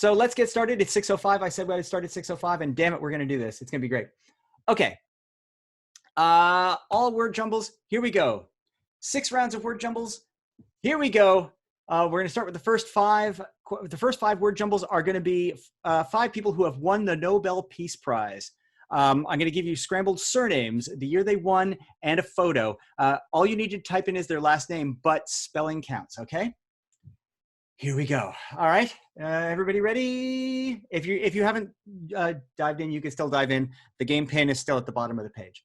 So let's get started. It's 6:05. I said we had to start at 6:05, and damn it, we're going to do this. It's going to be great. Okay. All word jumbles. Here we go. 6 rounds of word jumbles. Here we go. We're going to start with the first 5. The first 5 word jumbles are going to be 5 people who have won the Nobel Peace Prize. I'm going to give you scrambled surnames, the year they won, and a photo. All you need to type in is their last name, but spelling counts, okay? Here we go. All right, everybody ready? If you haven't dived in, you can still dive in. The game pin is still at the bottom of the page.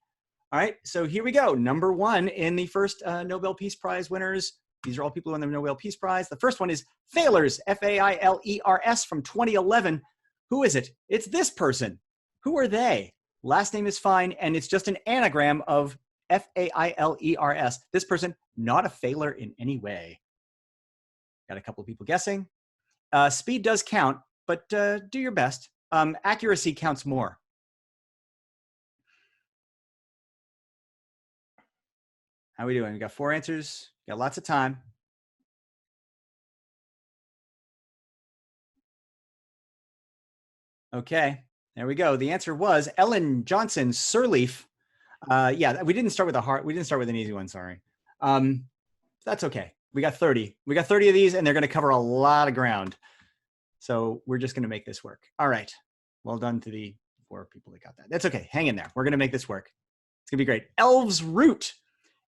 All right, so here we go. Number 1 in the first Nobel Peace Prize winners. These are all people who won the Nobel Peace Prize. The first one is Failers, F-A-I-L-E-R-S, from 2011. Who is it? It's this person. Who are they? Last name is fine, and it's just an anagram of F-A-I-L-E-R-S. This person, not a failer in any way. Got a couple of people guessing. Speed does count, but do your best. Accuracy counts more. How are we doing? We got 4 answers. Got lots of time. Okay, there we go. The answer was Ellen Johnson Sirleaf. Yeah, we didn't start with a hard. We didn't start with an easy one. Sorry. That's okay. We got 30. We got 30 of these, and they're going to cover a lot of ground. So we're just going to make this work. All right. Well done to the 4 people that got that. That's okay. Hang in there. We're going to make this work. It's going to be great. Elves Root.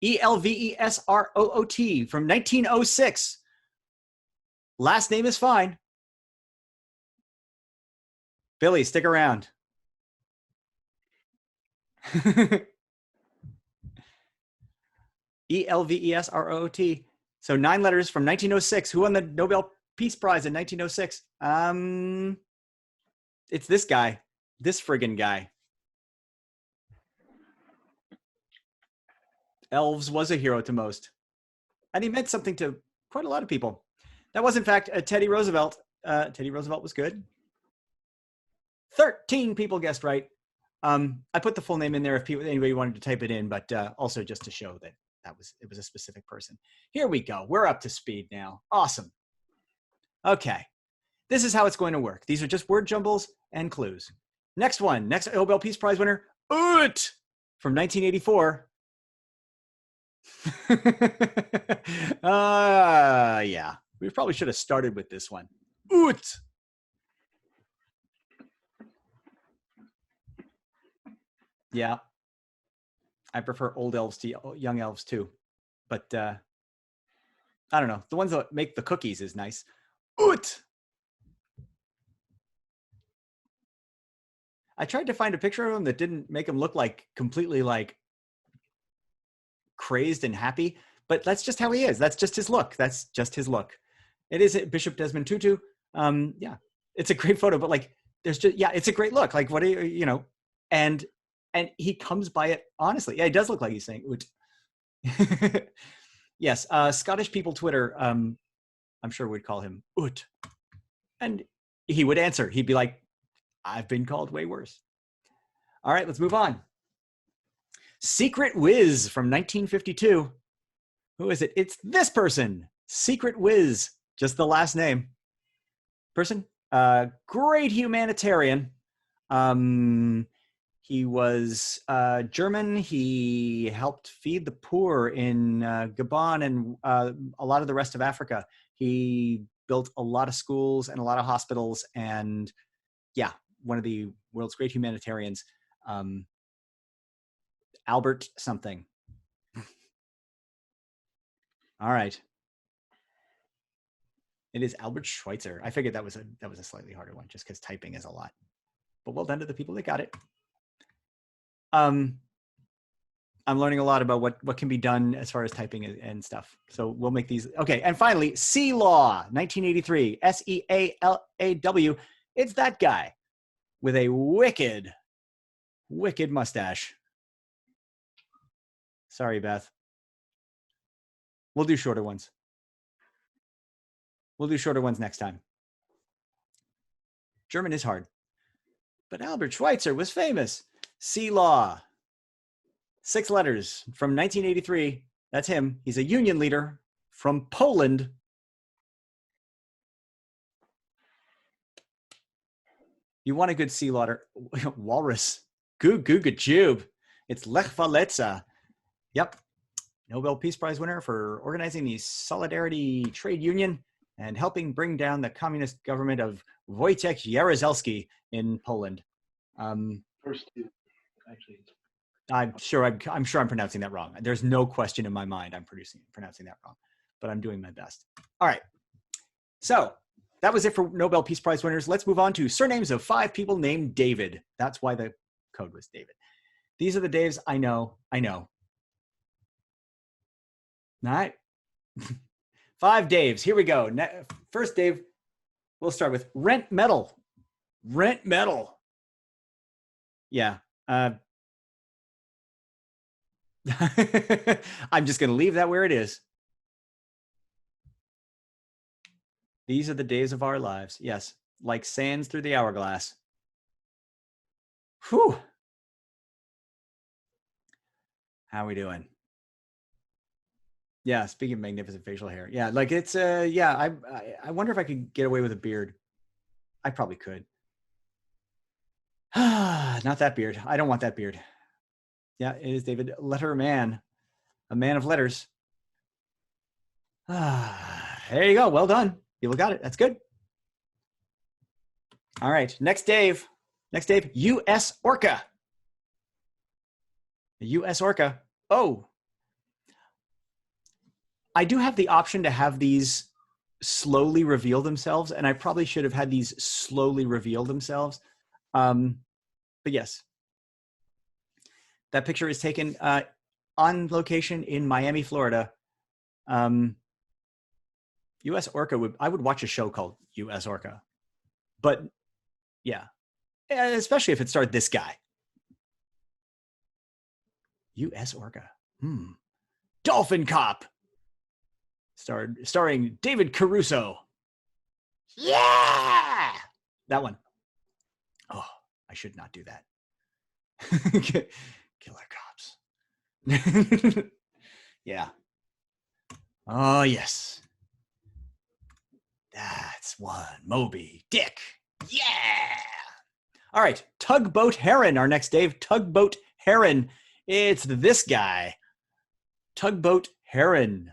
E-L-V-E-S-R-O-O-T from 1906. Last name is fine. Billy, stick around. E-L-V-E-S-R-O-O-T. So 9 letters from 1906. Who won the Nobel Peace Prize in 1906? It's this guy. This friggin' guy. Elves was a hero to most. And he meant something to quite a lot of people. That was, in fact, Teddy Roosevelt. Teddy Roosevelt was good. 13 people guessed right. I put the full name in there if anybody wanted to type it in, but also just to show that it was a specific person. Here we go. We're up to speed now. Awesome. Okay. This is how it's going to work. These are just word jumbles and clues. Next one. Next Nobel Peace Prize winner, Oot, from 1984. Yeah, we probably should have started with this one. Oot. Yeah, I prefer old elves to young elves too, but I don't know. The ones that make the cookies is nice. Oot. I tried to find a picture of him that didn't make him look like completely like crazed and happy, but that's just how he is. That's just his look. That's just his look. It is Bishop Desmond Tutu. Yeah, it's a great photo, but like, there's just, yeah, it's a great look. Like, what do you know, and he comes by it honestly. Yeah, it does look like he's saying oot. Yes, Scottish people Twitter, I'm sure would call him oot, and he would answer. He'd be like, I've been called way worse. All right, let's move on. Secret Whiz from 1952. Who is it? It's this person. Secret Whiz, just the last name. Person, great humanitarian. He was German. He helped feed the poor in Gabon and a lot of the rest of Africa. He built a lot of schools and a lot of hospitals, and yeah, one of the world's great humanitarians. Albert something. All right. It is Albert Schweitzer. I figured that was a slightly harder one just because typing is a lot. But well done to the people that got it. I'm learning a lot about what can be done as far as typing and stuff. So we'll make these. Okay, and finally, Sealaw, 1983, S-E-A-L-A-W. It's that guy with a wicked, wicked mustache. Sorry, Beth. We'll do shorter ones. We'll do shorter ones next time. German is hard. But Albert Schweitzer was famous. Sealaw. 6 letters from 1983. That's him. He's a union leader from Poland. You want a good sea otter. Walrus. Goo goo jube. It's Lech Walesa. Yep. Nobel Peace Prize winner for organizing the Solidarity Trade Union and helping bring down the communist government of Wojciech Jaruzelski in Poland. First two, actually. I'm sure I'm pronouncing that wrong. There's no question in my mind I'm pronouncing that wrong, but I'm doing my best. All right. So that was it for Nobel Peace Prize winners. Let's move on to surnames of 5 people named David. That's why the code was David. These are the Daves I know. All right. 5 Daves. Here we go. First Dave, we'll start with Rent Metal. Rent Metal. Yeah. I'm just going to leave that where it is. These are the days of our lives. Yes. Like sands through the hourglass. Whew. How are we doing? Yeah, speaking of magnificent facial hair. Yeah, like it's yeah, I wonder if I could get away with a beard. I probably could. Not that beard. I don't want that beard. Yeah, it is David Letterman, a man of letters. There you go. Well done. People got it. That's good. All right. Next Dave. U.S. Orca. The U.S. Orca. Oh. I do have the option to have these slowly reveal themselves, and I probably should have had these slowly reveal themselves. But yes. That picture is taken on location in Miami, Florida. U.S. Orca I would watch a show called U.S. Orca, but yeah, especially if it starred this guy. U.S. Orca. Dolphin Cop. Starring David Caruso. Yeah, that one. Oh, I should not do that. Killer Cops. Yeah. Oh, yes. That's one. Moby Dick. Yeah. All right. Tugboat Heron, our next Dave. Tugboat Heron. It's this guy. Tugboat Heron.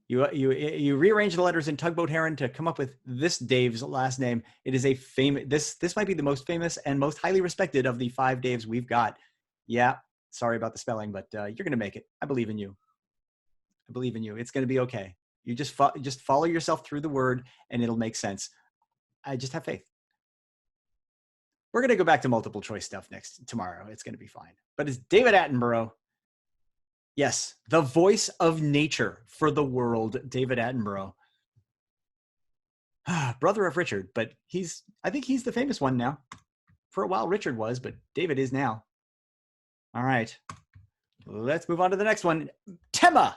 You rearrange the letters in Tugboat Heron to come up with this Dave's last name. It is a famous. This might be the most famous and most highly respected of the 5 Daves we've got. Yeah, sorry about the spelling, but you're gonna make it. I believe in you. I believe in you. It's gonna be okay. You just follow yourself through the word, and it'll make sense. I just have faith. We're gonna go back to multiple choice stuff tomorrow. It's gonna be fine. But it's David Attenborough. Yes, the voice of nature for the world, David Attenborough. Brother of Richard, but I think he's the famous one now. For a while, Richard was, but David is now. All right, let's move on to the next one. Tema.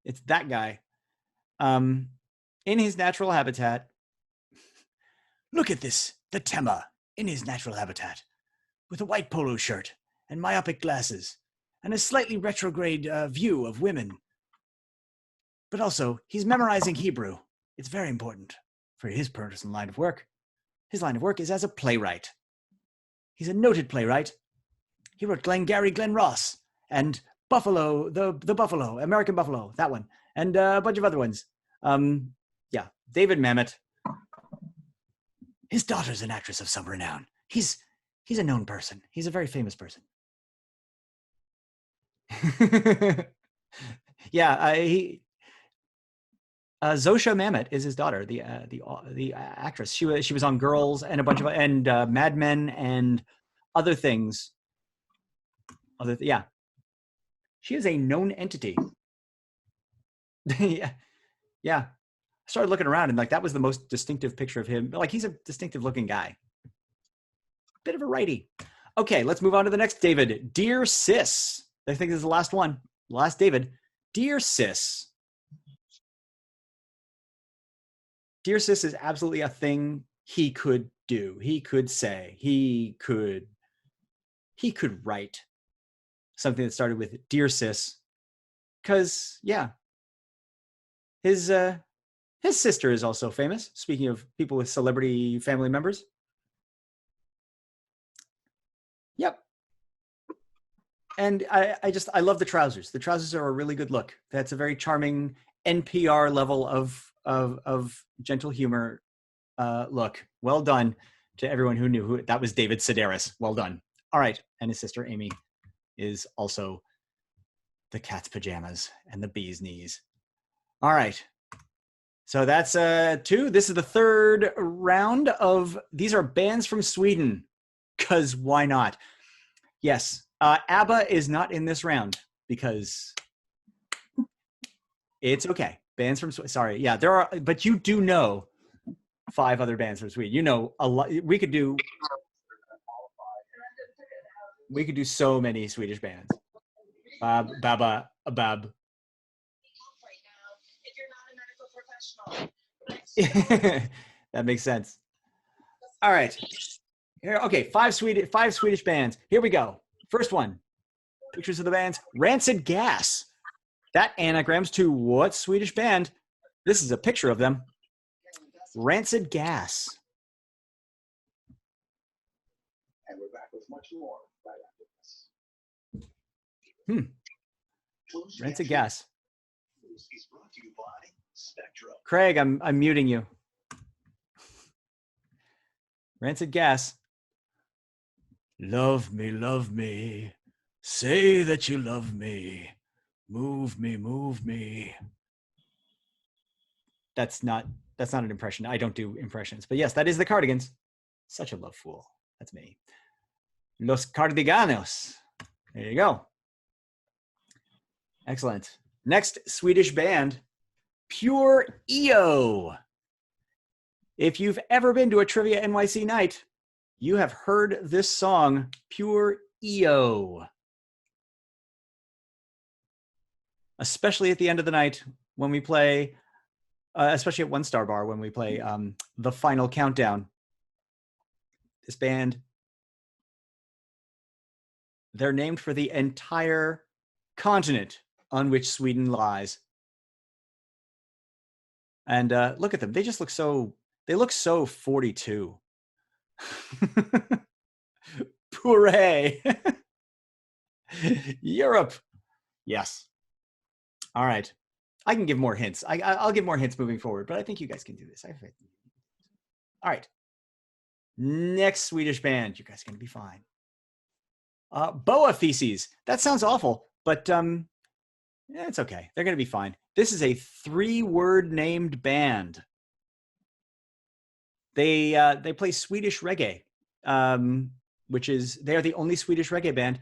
It's that guy. In his natural habitat. Look at this, the Tema in his natural habitat. With a white polo shirt and myopic glasses and a slightly retrograde view of women. But also, he's memorizing Hebrew. It's very important for his personal line of work. His line of work is as a playwright. He's a noted playwright. He wrote Glengarry Glen Ross and Buffalo, the Buffalo, American Buffalo, that one, and a bunch of other ones. Yeah, David Mamet. His daughter's an actress of some renown. He's a known person. He's a very famous person. Yeah, Zosha Mamet is his daughter, the actress. She was on Girls and a bunch of Mad Men and other things. Yeah, she is a known entity. Yeah. I started looking around and like that was the most distinctive picture of him. Like he's a distinctive looking guy. Bit of a righty. Okay, let's move on to the next David. Dear Sis. I think this is the last one. Last David. Dear Sis. Dear Sis is absolutely a thing he could do. He could say. He could write something that started with Dear Sis. because yeah, his sister is also famous. Speaking of people with celebrity family members. Yep. And I love the trousers. The trousers are a really good look. That's a very charming NPR level of gentle humor look. Well done to everyone who knew who that was. David Sedaris. Well done. All right. And his sister Amy is also the cat's pajamas and the bee's knees. All right. So that's 2. This is the third round of, these are bands from Sweden, because why not? Yes, ABBA is not in this round because it's okay. Bands from Sweden, sorry. Yeah, there are, but you do know 5 other bands from Sweden. You know a lot. We could do so many Swedish bands. Baba, Bab. That makes sense. All right. Here, okay, 5 Swedish bands. Here we go. First one. Pictures of the bands. Rancid Gas. That anagrams to what Swedish band? This is a picture of them. Rancid Gas. And we're back with much more right after this. Rancid Gas. Is brought to you by Spectrum. Craig, I'm muting you. Rancid Gas. Love me, say that you love me, move me. That's not an impression. I don't do impressions, but yes, that is the Cardigans. Such a love fool. That's me. Los Cardiganos. There you go. Excellent. Next Swedish band, Pure EO. If you've ever been to a Trivia NYC night, you have heard this song, Pure EO. Especially at the end of the night when we play, especially at One Star Bar when we play The Final Countdown. This band, they're named for the entire continent on which Sweden lies. And look at them. They just look so, they look so 42. Hooray. Europe. Yes. All right. I can give more hints. I'll give more hints moving forward, but I think you guys can do this. I have faith. All right. Next Swedish band. You guys are going to be fine. Boa Feces. That sounds awful, but yeah, it's okay. They're going to be fine. This is a 3-word named band. They play Swedish reggae, which is, they are the only Swedish reggae band.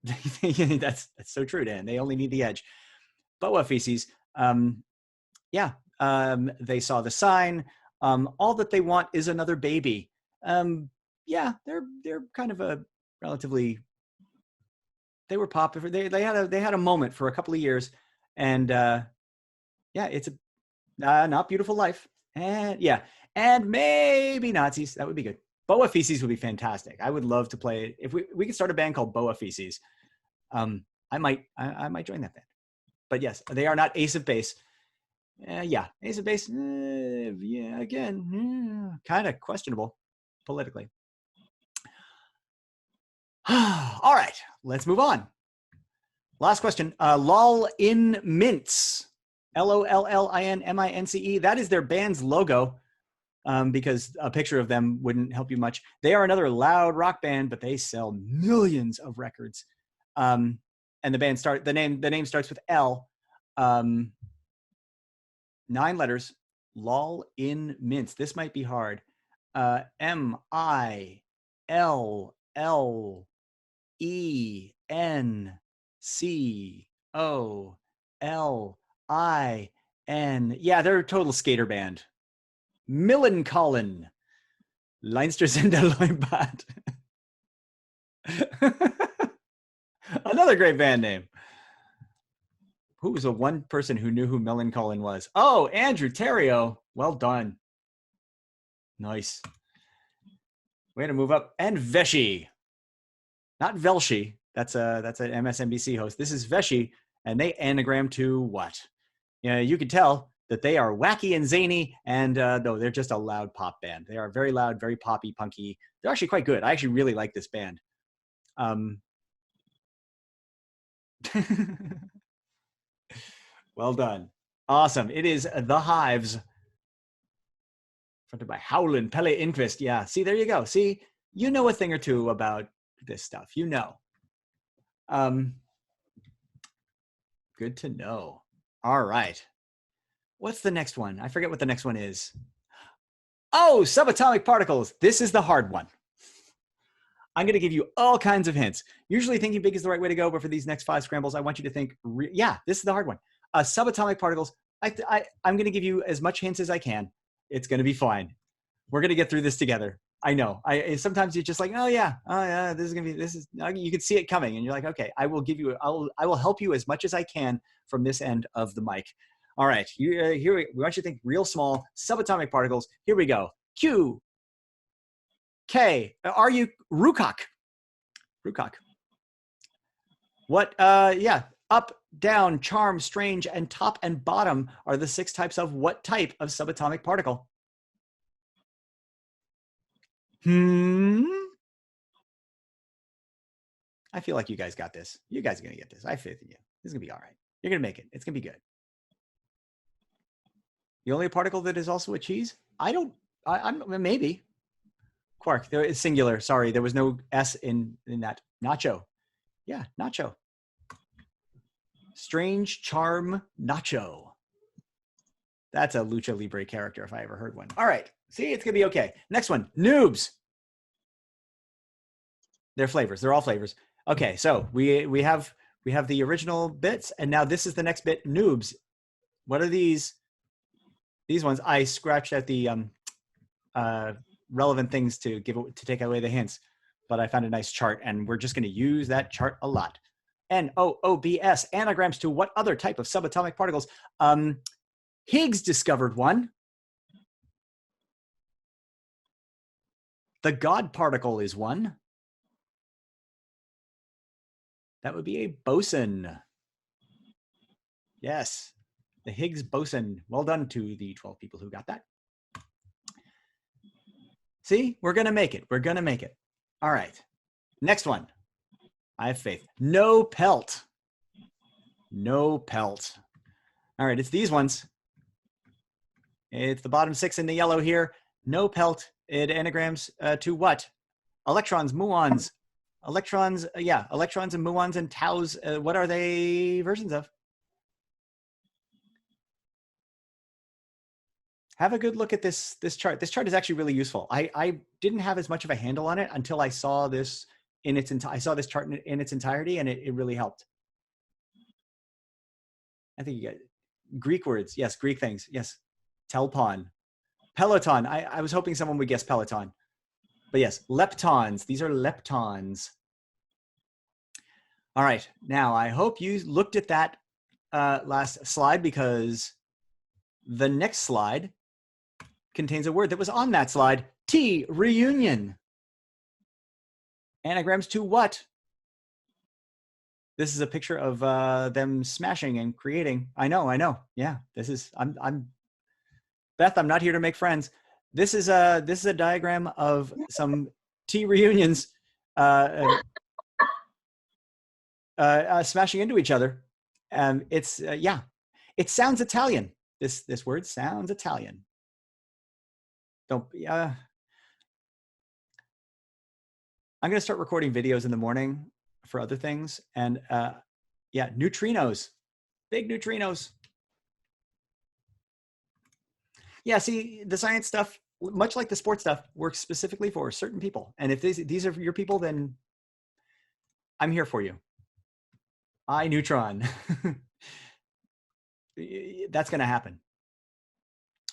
That's so true, Dan. They only need the edge. Boa Feces. Yeah. They saw the sign. All that they want is another baby. Yeah, they're kind of a relatively. They were popular. They had a moment for a couple of years, and yeah, it's a not beautiful life. And yeah, and maybe Nazis. That would be good. Boa Feces would be fantastic. I would love to play it. If we could start a band called Boa Feces, I might join that band. But yes, they are not Ace of Base. Yeah, Ace of Base. Yeah, again, kind of questionable politically. All right, let's move on. Last question. Lol in Mince. LOLLINMINCE. That is their band's logo, because a picture of them wouldn't help you much. They are another loud rock band, but they sell millions of records. And the name starts with L. 9 letters. Lol in Mince. This might be hard. MILLENCOLIN. Yeah, they're a total skater band. Millencolin. Leinster Zenderloinbad. Another great band name. Who was the one person who knew who Millencolin was? Oh, Andrew Terrio. Well done. Nice. Way to move up. And Veshi. Not Velshi. That's an MSNBC host. This is Veshi, and they anagram to what? You can tell that they are wacky and zany, and no, they're just a loud pop band. They are very loud, very poppy, punky. They're actually quite good. I actually really like this band. Well done. Awesome. It is The Hives, fronted by Howlin' Pelle Inquist. Yeah, see, there you go. See, you know a thing or two about this stuff. You know. Good to know. All right. What's the next one? I forget what the next one is. Oh, subatomic particles. This is the hard one. I'm going to give you all kinds of hints. Usually thinking big is the right way to go, but for these next 5 scrambles, I want you to think, yeah, this is the hard one. Subatomic particles, I'm going to give you as much hints as I can. It's going to be fine. We're going to get through this together. I know. Sometimes you're just like, oh yeah, this is going to be, you can see it coming, and you're like, okay, I will help you as much as I can from this end of the mic. All right, here we want you to think real small subatomic particles. Here we go. Q. K. Are you Rukok? Rukok. What? Yeah. Up, down, charm, strange, and top and bottom are the 6 types of what type of subatomic particle? I feel like you guys got this. You guys are going to get this. I have faith in you. This is going to be all right. You're going to make it. It's going to be good. The only particle that is also a cheese? I'm maybe. Quark. There is singular. Sorry, there was no S in that. Nacho. Yeah, nacho. Strange charm nacho. That's a Lucha Libre character if I ever heard one. All right. See, it's going to be okay. Next one. Noobs. They're flavors. They're all flavors. Okay, so we have the original bits, and now this is the next bit. Noobs. What are these? These ones. I scratched out the relevant things to take away the hints, but I found a nice chart, and we're just going to use that chart a lot. NOOBS, anagrams to what other type of subatomic particles? Higgs discovered one. The God particle is one. That would be a boson. Yes, the Higgs boson. Well done to the 12 people who got that. See, we're going to make it. We're going to make it. All right. Next one. I have faith. No pelt. No pelt. All right, it's these ones. It's the bottom 6 in the yellow here. No pelt. It anagrams to what? Electrons, muons. Electrons, yeah, electrons and muons and taus. What are they versions of? Have a good look at this chart. This chart is actually really useful. I didn't have as much of a handle on it until I saw this I saw this chart in its entirety, and it really helped. I think you get Greek words. Yes, Greek things. Yes. Telpon. Peloton. I was hoping someone would guess Peloton. But yes, leptons. These are leptons. All right. Now, I hope you looked at that last slide, because the next slide contains a word that was on that slide. T, reunion. Anagrams to what? This is a picture of them smashing and creating. I know. Yeah, this is, I'm Beth, I'm not here to make friends. This is a diagram of some T reunions smashing into each other. It's, yeah, it sounds Italian. This word sounds Italian. I'm going to start recording videos in the morning for other things. And yeah, neutrinos, big neutrinos. Yeah, see, the science stuff, much like the sports stuff, works specifically for certain people. And if these are your people, then I'm here for you. I neutron. That's going to happen.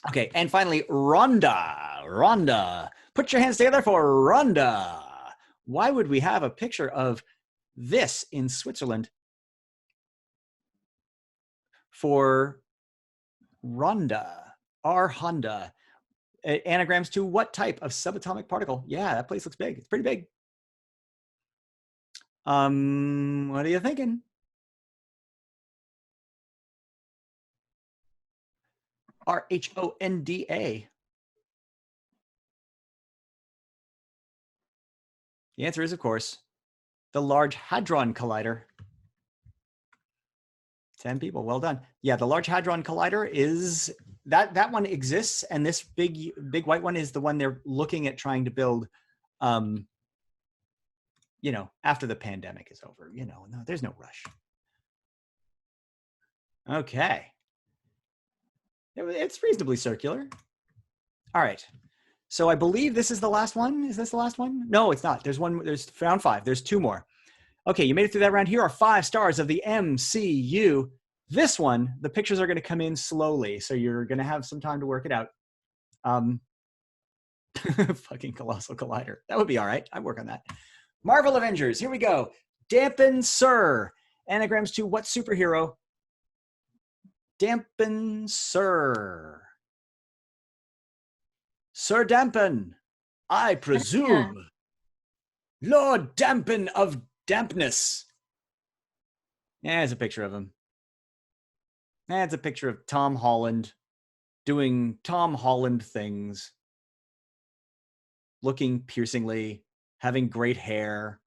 Okay, and finally, Rhonda. Rhonda. Put your hands together for Rhonda. Why would we have a picture of this in Switzerland for Rhonda? Our Honda. Anagrams to what type of subatomic particle? Yeah, that place looks big. It's pretty big. What are you thinking? RHONDA. The answer is, of course, the Large Hadron Collider. 10 people, well done. Yeah, the Large Hadron Collider is, that one exists, and this big white one is the one they're looking at trying to build, you know, after the pandemic is over. You know, no, there's no rush. Okay. It's reasonably circular. All right. So I believe this is the last one. Is this the last one? No, it's not. There's one. There's round 5. There's 2 more. Okay, you made it through that round. Here are 5 stars of the MCU. This one, the pictures are going to come in slowly, so you're going to have some time to work it out. Fucking Colossal Collider. That would be all right. I'd work on that. Marvel Avengers. Here we go. Dampen Sir. Anagrams to what superhero? Dampen Sir. Sir Dampen, I presume. Lord Dampen of Dampness. There's a picture of him. That's a picture of Tom Holland doing Tom Holland things. Looking piercingly, having great hair.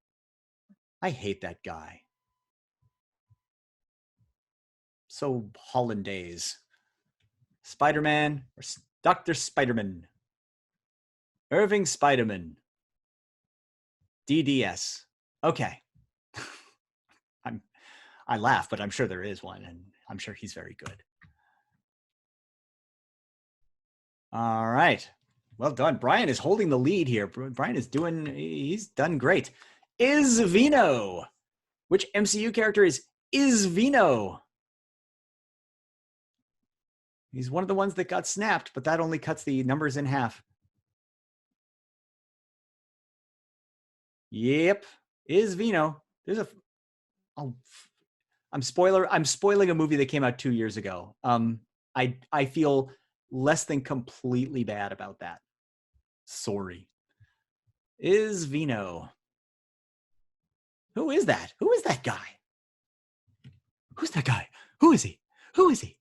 I hate that guy. So Hollandaise. Spider-Man or Dr. Spider-Man. Irving Spiderman. DDS. Okay. I laugh, but I'm sure there is one, and I'm sure he's very good. All right. Well done. Brian is holding the lead here. Brian is he's done great. Is Vino. Which MCU character is Vino? He's one of the ones that got snapped, but that only cuts the numbers in half. Yep, is Vino. There's a. Oh, I'm spoiling a movie that came out 2 years ago. I feel less than completely bad about that. Sorry. Is Vino. Who is that? Who is that guy? Who's that guy? Who is he? Who is he?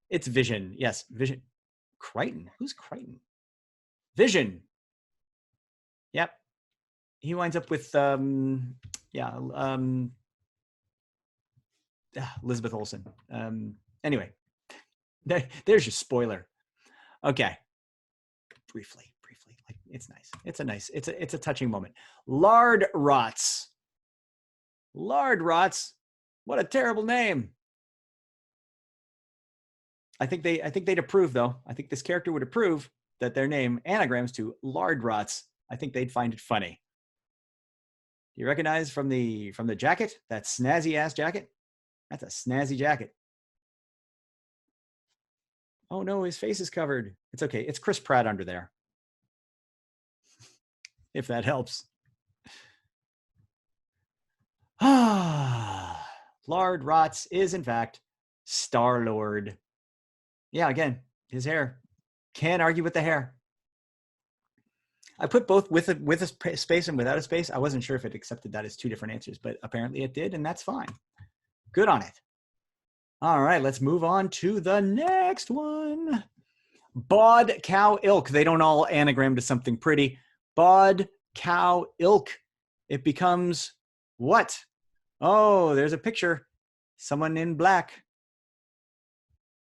It's Vision. Yes, Vision. Crichton. Who's Crichton? Vision. Yep. He winds up with Elizabeth Olsen. Anyway, there's your spoiler. Okay. Briefly. Like, it's nice. It's a touching moment. Lard Rots. Lard Rots. What a terrible name. I think they'd approve, though. I think this character would approve that their name anagrams to Lard Rots. I think they'd find it funny. Do you recognize from the jacket, that snazzy ass jacket? That's a snazzy jacket. Oh no, his face is covered. It's okay. It's Chris Pratt under there. If that helps. Lard Rots is in fact Star-Lord. Yeah, again, his hair. Can't argue with the hair. I put both with a space and without a space. I wasn't sure if it accepted that as 2 different answers, but apparently it did, and that's fine. Good on it. All right, let's move on to the next one. Bod Cow Ilk. They don't all anagram to something pretty. Bod Cow Ilk. It becomes what? Oh, there's a picture. Someone in black.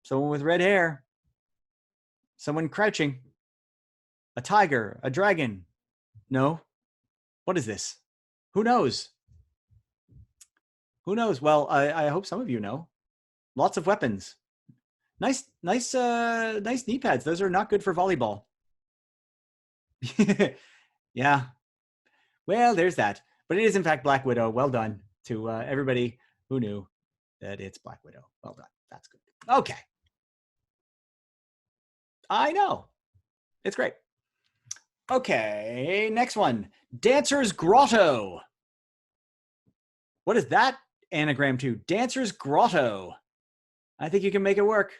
Someone with red hair. Someone crouching. A tiger, a dragon. No. What is this? Who knows? Who knows? Well, I hope some of you know. Lots of weapons. Nice knee pads. Those are not good for volleyball. Yeah. Well, there's that. But it is in fact Black Widow. Well done to everybody who knew that it's Black Widow. Well done. That's good. Okay. I know. It's great. Okay, next one. Dancer's Grotto. What is that anagram to? Dancer's Grotto. I think you can make it work.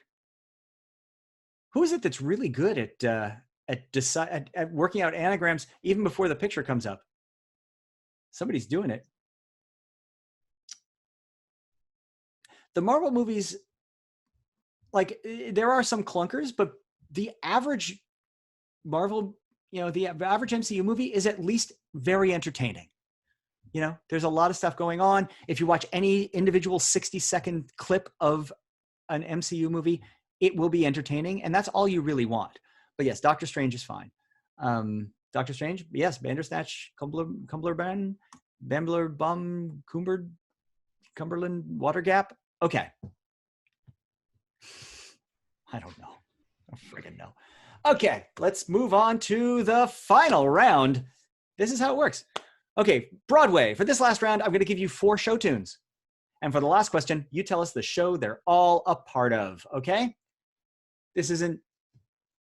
Who is it that's really good at working out anagrams even before the picture comes up? Somebody's doing it. the Marvel movies, like there are some clunkers, but the average Marvel, the average MCU movie is at least very entertaining. There's a lot of stuff going on. If you watch any individual 60-second clip of an MCU movie, it will be entertaining, and that's all you really want. But yes, Doctor Strange is fine. Doctor Strange, yes, Bandersnatch, Cumberland, Bambler, Bum, Cumberland, Water Gap. Okay. I don't know. I friggin' know. Okay, let's move on to the final round. This is how it works. Okay, Broadway. For this last round, I'm going to give you 4 show tunes. And for the last question, you tell us the show they're all a part of, okay? This isn't,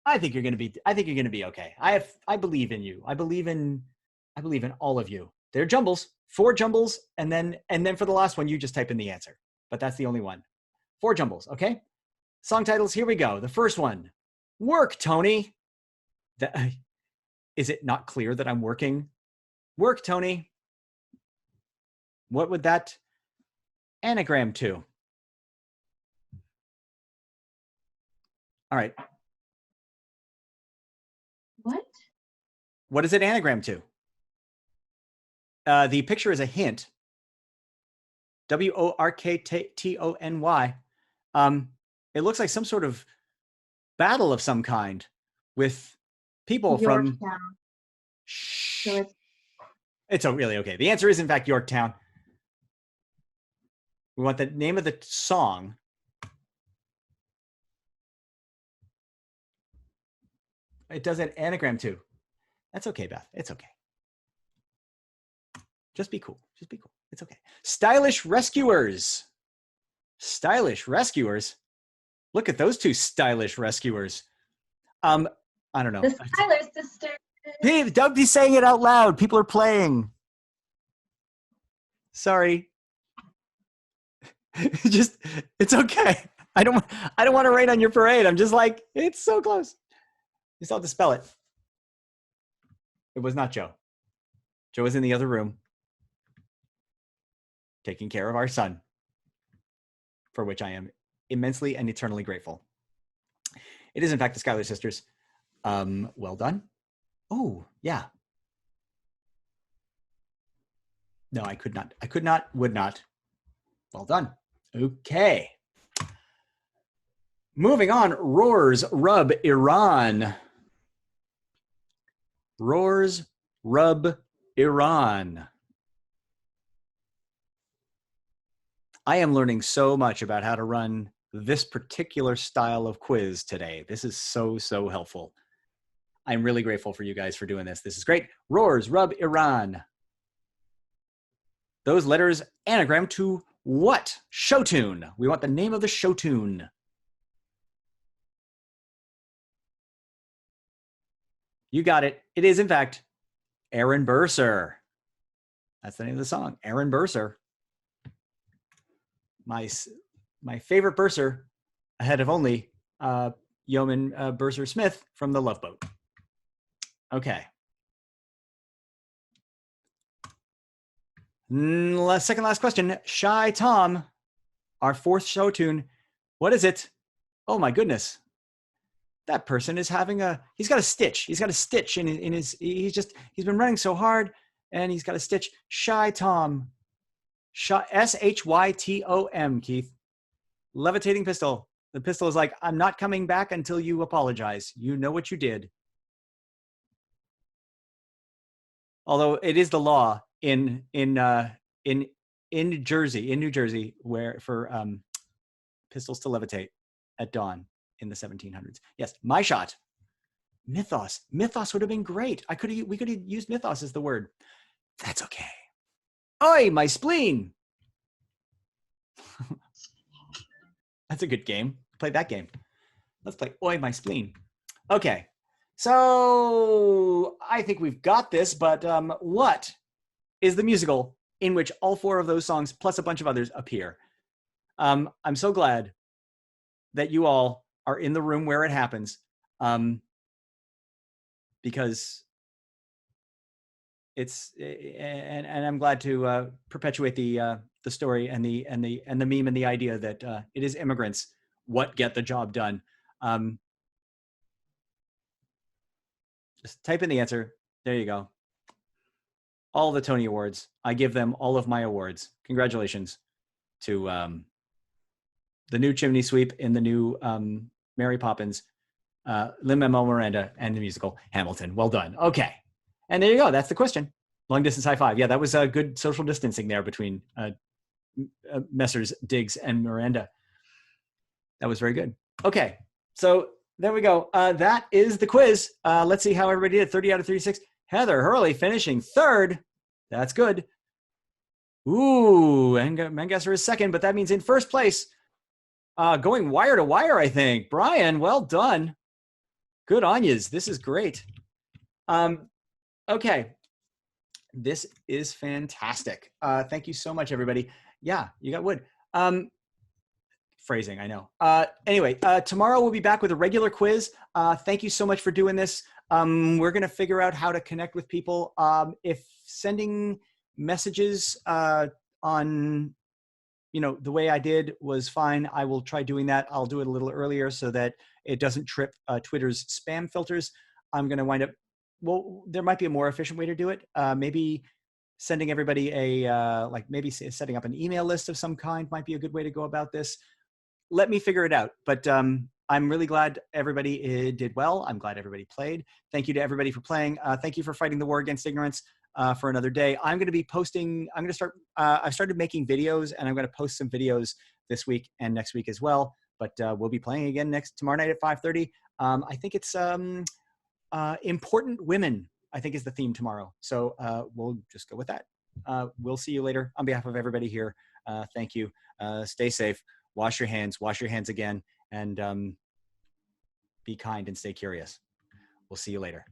I think you're going to be okay. I believe in you. I believe in all of you. They're jumbles, 4 jumbles, and then for the last one, you just type in the answer. But that's the only one. 4 jumbles, okay? Song titles, here we go. The first one, Work, Tony. Is it not clear that I'm working? Work, Tony. What would that anagram to? All right. What is it anagram to? The picture is a hint. WORKTONY. It looks like some sort of battle of some kind with people Yorktown. from. So it's really okay. The answer is in fact Yorktown. We want the name of the song. It does an anagram too. That's okay, Beth. It's okay. Just be cool. Just be cool. It's okay. Stylish Rescuers. Stylish Rescuers. Look at those 2 stylish rescuers. I don't know. The Stylish Sisters. Hey, don't be saying it out loud. People are playing. Sorry. It's okay. I don't want to rain on your parade. I'm just like, it's so close. You still have to spell it. It was not Joe. Joe is in the other room taking care of our son, for which I am immensely and eternally grateful. It is, in fact, the Schuyler Sisters. Well done. Oh, yeah. No, I could not. I could not, would not. Well done. Okay. Moving on. Roars, Rub, Iran. Roars, Rub, Iran. I am learning so much about how to run this particular style of quiz today. This is so, so helpful. I'm really grateful for you guys for doing this. This is great. Roars, Rub, Iran. Those letters anagram to what? Show tune. We want the name of the show tune. You got it. It is, in fact, Aaron Burser. That's the name of the song, Aaron Burser. My favorite Burser, ahead of only Yeoman Burser Smith from The Love Boat. Okay. Second last question. Shy Tom, our 4th show tune. What is it? Oh my goodness. That person is having he's got a stitch. He's got a stitch in his, he's been running so hard and he's got a stitch. Shy Tom. SHYTOM, Keith. Levitating pistol. The pistol is like, I'm not coming back until you apologize. You know what you did. Although it is the law in New Jersey, where for pistols to levitate at dawn in the 1700s. Yes, my shot. Mythos. Mythos would have been great. We could have used mythos as the word. That's okay. Oi, my spleen. That's a good game. Play that game. Let's play Oi, my spleen. Okay. So I think we've got this, but what is the musical in which all 4 of those songs plus a bunch of others appear? I'm so glad that you all are in the room where it happens, because and I'm glad to perpetuate the story and the meme and the idea that it is immigrants what get the job done. Just type in the answer. There you go. All the Tony Awards. I give them all of my awards. Congratulations to the new chimney sweep in the new Mary Poppins, Lin-Manuel Miranda, and the musical Hamilton. Well done. Okay. And there you go. That's the question. Long distance high five. Yeah, that was a good social distancing there between Messrs. Diggs and Miranda. That was very good. Okay. So there we go. That is the quiz. Let's see how everybody did. 30 out of 36. Heather Hurley finishing third. That's good. Ooh, and Mangasser is second, but that means in first place, going wire to wire, I think. Brian, well done. Good on yous. This is great. Okay. This is fantastic. Thank you so much, everybody. Yeah, you got wood. Phrasing, I know. Anyway, tomorrow we'll be back with a regular quiz. Thank you so much for doing this. We're going to figure out how to connect with people. If sending messages on, the way I did was fine, I will try doing that. I'll do it a little earlier so that it doesn't trip Twitter's spam filters. I'm going to wind up, well, there might be a more efficient way to do it. Maybe sending everybody maybe setting up an email list of some kind might be a good way to go about this. Let me figure it out. But I'm really glad everybody did well. I'm glad everybody played. Thank you to everybody for playing. Thank you for fighting the war against ignorance for another day. I'm going to be posting, I've started making videos, and I'm going to post some videos this week and next week as well. But we'll be playing again tomorrow night at 5:30. I think it's Important Women, I think, is the theme tomorrow. So we'll just go with that. We'll see you later. On behalf of everybody here, thank you. Stay safe. Wash your hands again, and be kind and stay curious. We'll see you later.